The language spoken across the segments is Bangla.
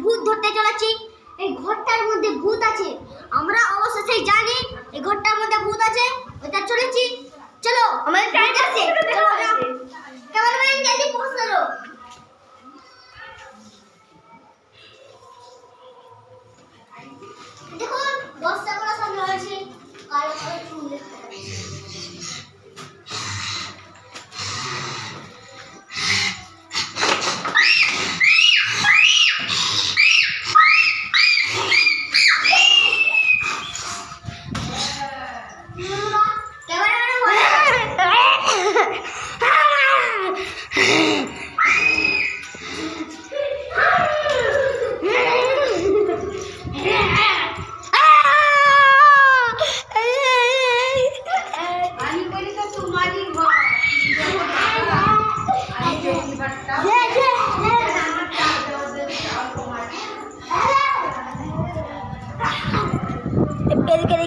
ভূত ধরতে চলেছি। এই ঘরটার মধ্যে ভূত আছে, আমরা অবশ্যই জানি এই ঘরটার মধ্যে ভূত আছে। ওটা চলেছি, চলো আমাদের টাইম আছে। চলো ক্যামেরাম্যান জলদি পোস্ট করো। দেখুন দশটা করে সামনে আছে, কালো কালো চুল দেখতে পাচ্ছি।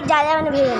ज़्यादा मैंने भेजा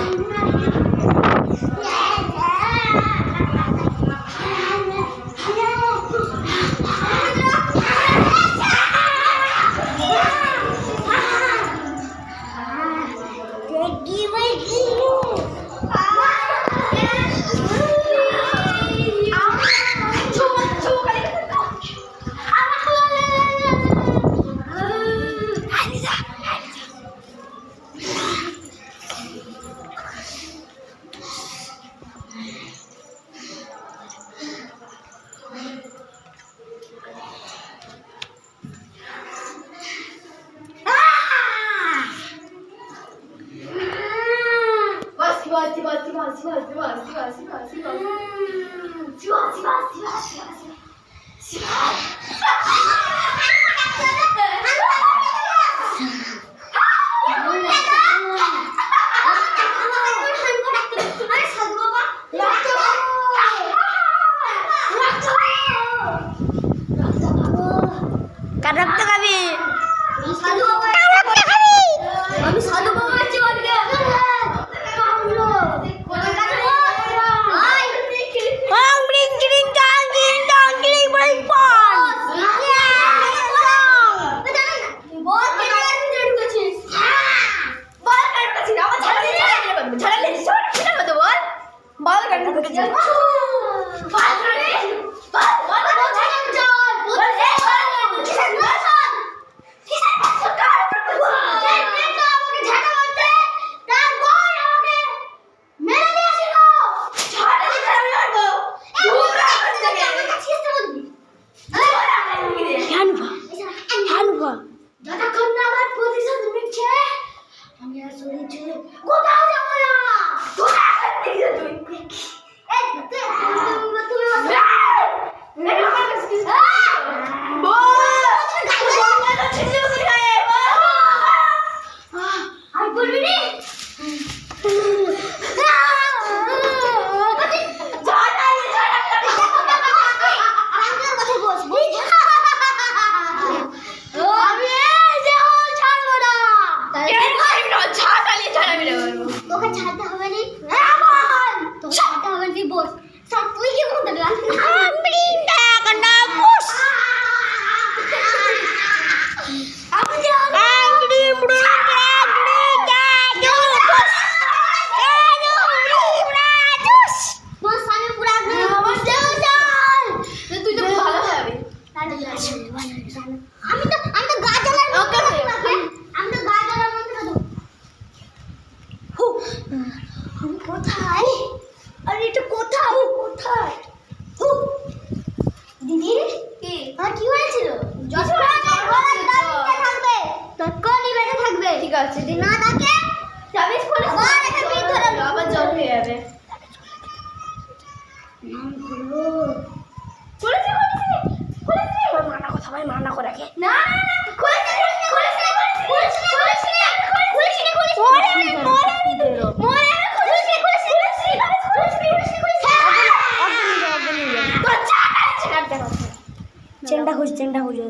চেনটা খুঁজে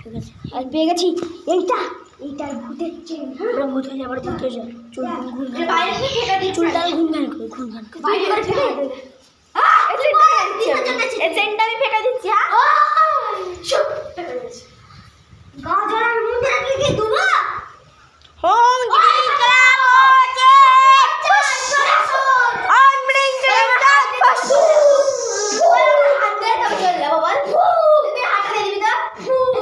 ঠিক আছে আর পেয়ে গেছি এইটার ভূতের চেন। আমরা ভূত হয়ে যাবার ভূত হয়ে যায় চুলটা ঘুমঘান করে বল তুই হাত দিয়ে দিবি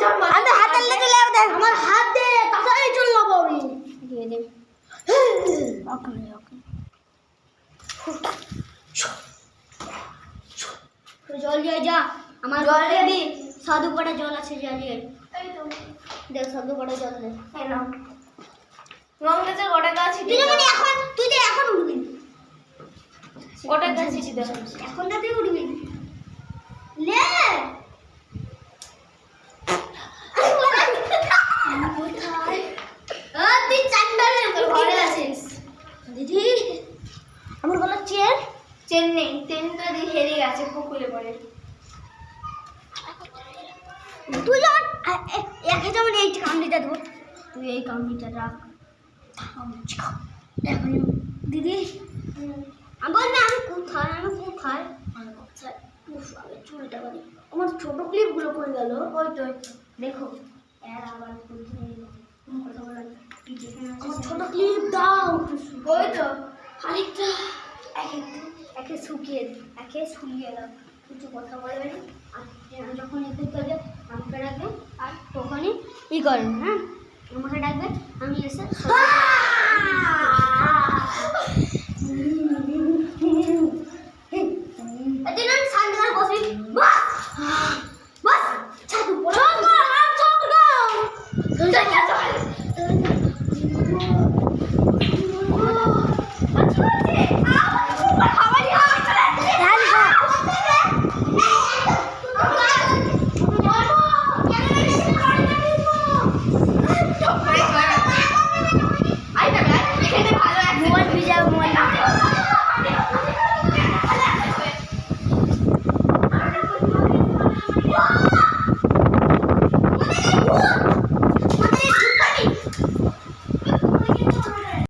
তো আমি হাতে লেগে চলে যাবে আমার হাত দে তাড়াতাড়ি চল না বাবু দিয়ে দে ওকে জল দিয়ে যা আমার জল দিয়ে দি সাধু কটা জল আছে জ্বালিয়ে এই তো দেখ সাধু কটা জল দে এই নাও রংলেজের গোটা গাছ তুই মানে এখন তুই যে এখন উঠবি গোটা গাছ ছিটি দে এখন না তুই উঠবি লে তুই চান্ডালের ঘরে আছিস দিদি আমার বলো চেন নেই চেনটা দিয়ে হেরে গেছে পুকুরে পড়ে তুই একে যেমন এই কামড়িটা দেবো তুই এই কামড়িটা রাখ দিদি আমি বলবি আমি কোথায় চুলটা বাড়ি আমার ছোট ক্লিপগুলো করে গেল ওই তো দেখো এর আবার কথা বলার আমার ছোট ক্লিপ দাও ওই তো আরেকটা একে শুকিয়ে দাও কিছু কথা বলবে না আর যখন এতে চলে আমাকে ডাকবে আর তখনই ই করবে হ্যাঁ আমাকে ডাকবে আমি এসে এদিন আমি সান্দার বসি বাস ছাদু পড়ো